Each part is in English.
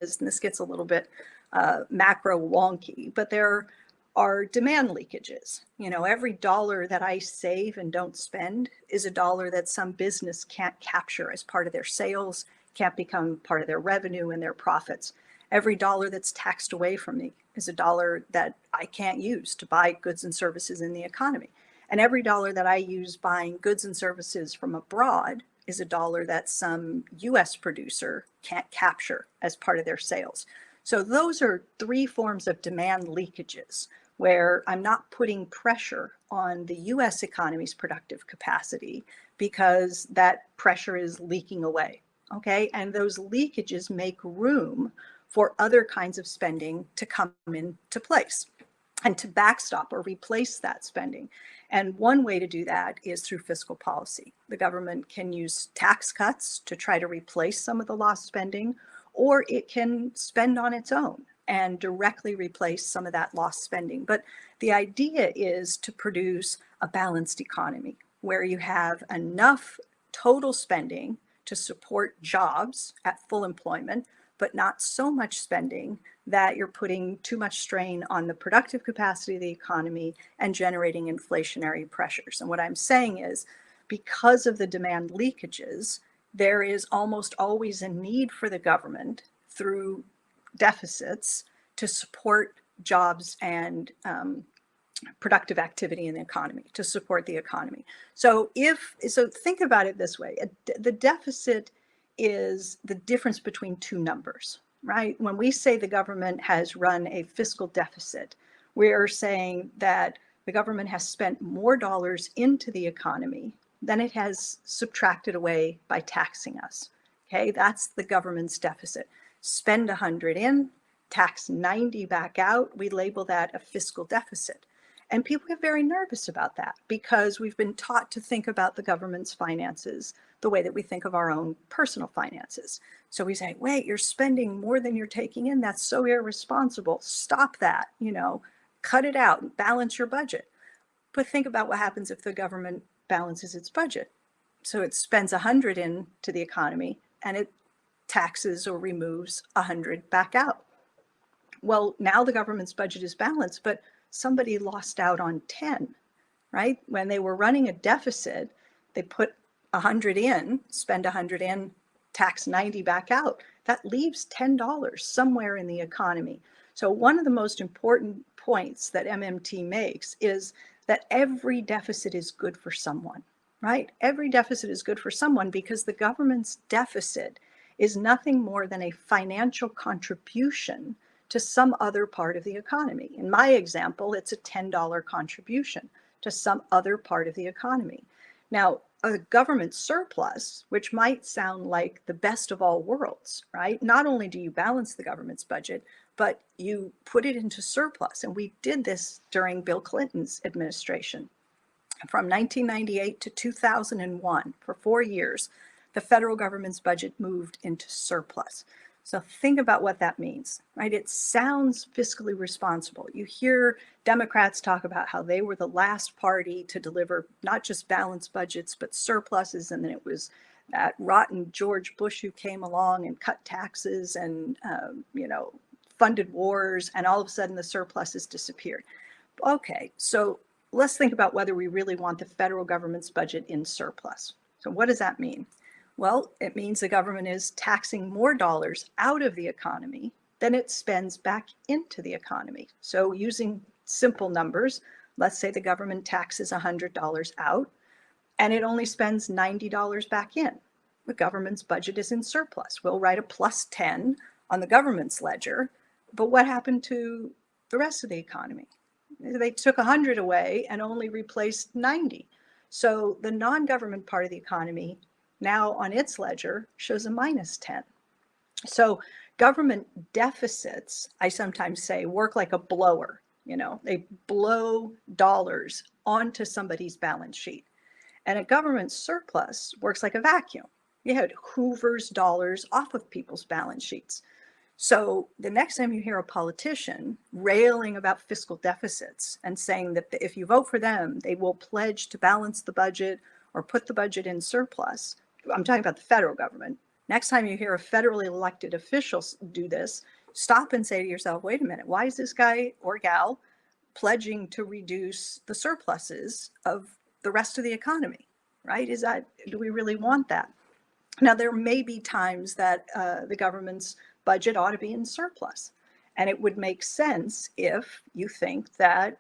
and this gets a little bit macro wonky, but there are demand leakages. You know, every dollar that I save and don't spend is a dollar that some business can't capture as part of their sales, can't become part of their revenue and their profits. Every dollar that's taxed away from me is a dollar that I can't use to buy goods and services in the economy. And every dollar that I use buying goods and services from abroad is a dollar that some US producer can't capture as part of their sales. So those are three forms of demand leakages where I'm not putting pressure on the US economy's productive capacity because that pressure is leaking away. Okay, and those leakages make room for other kinds of spending to come into place and to backstop or replace that spending. And one way to do that is through fiscal policy. The government can use tax cuts to try to replace some of the lost spending, or it can spend on its own and directly replace some of that lost spending. But the idea is to produce a balanced economy where you have enough total spending to support jobs at full employment, but not so much spending that you're putting too much strain on the productive capacity of the economy and generating inflationary pressures. And what I'm saying is, because of the demand leakages, there is almost always a need for the government through deficits to support jobs and productive activity in the economy, to support the economy. So think about it this way, the deficit is the difference between two numbers, right? When we say the government has run a fiscal deficit, we're saying that the government has spent more dollars into the economy than it has subtracted away by taxing us. Okay, that's the government's deficit. Spend 100 in, tax 90 back out, we label that a fiscal deficit. And people get very nervous about that because we've been taught to think about the government's finances the way that we think of our own personal finances. So we say, wait, you're spending more than you're taking in. That's so irresponsible. Stop that, cut it out and balance your budget. But think about what happens if the government balances its budget. So it spends 100 into the economy and it taxes or removes 100 back out. Well, now the government's budget is balanced, but somebody lost out on 10, right? When they were running a deficit, they put 100 in, spend 100 in, tax 90 back out. That leaves $10 somewhere in the economy. So one of the most important points that MMT makes is that every deficit is good for someone, right? Every deficit is good for someone because the government's deficit is nothing more than a financial contribution to some other part of the economy. In my example, it's a $10 contribution to some other part of the economy. Now, a government surplus, which might sound like the best of all worlds, right? Not only do you balance the government's budget, but you put it into surplus. And we did this during Bill Clinton's administration. From 1998 to 2001, for 4 years, the federal government's budget moved into surplus. So think about what that means, right? It sounds fiscally responsible. You hear Democrats talk about how they were the last party to deliver not just balanced budgets, but surpluses. And then it was that rotten George Bush who came along and cut taxes and, funded wars. And all of a sudden the surpluses disappeared. Okay, so let's think about whether we really want the federal government's budget in surplus. So what does that mean? Well, it means the government is taxing more dollars out of the economy than it spends back into the economy. So using simple numbers, let's say the government taxes $100 out and it only spends $90 back in. The government's budget is in surplus. We'll write a plus 10 on the government's ledger, but what happened to the rest of the economy? They took 100 away and only replaced 90. So the non-government part of the economy now on its ledger shows a minus 10. So government deficits, I sometimes say, work like a blower. They blow dollars onto somebody's balance sheet. And a government surplus works like a vacuum. It hoovers dollars off of people's balance sheets. So the next time you hear a politician railing about fiscal deficits and saying that if you vote for them, they will pledge to balance the budget or put the budget in surplus, I'm talking about the federal government, Next time you hear a federally elected official do this, stop and say to yourself, wait a minute, why is this guy or gal pledging to reduce the surpluses of the rest of the economy, right? Do we really want that? Now, there may be times that the government's budget ought to be in surplus. And it would make sense if you think that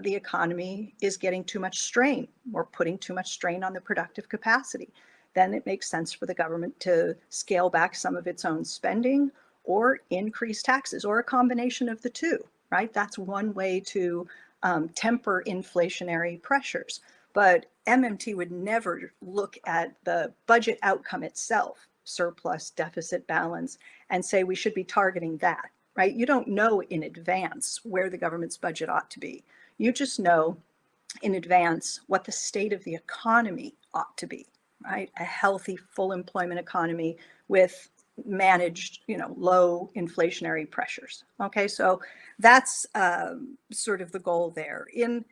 the economy is getting too much strain or putting too much strain on the productive capacity. Then it makes sense for the government to scale back some of its own spending or increase taxes or a combination of the two, right? That's one way to temper inflationary pressures. But MMT would never look at the budget outcome itself, surplus, deficit, balance, and say we should be targeting that, right? You don't know in advance where the government's budget ought to be. You just know in advance what the state of the economy ought to be, right? A healthy, full employment economy with managed, low inflationary pressures. Okay, so that's sort of the goal there. In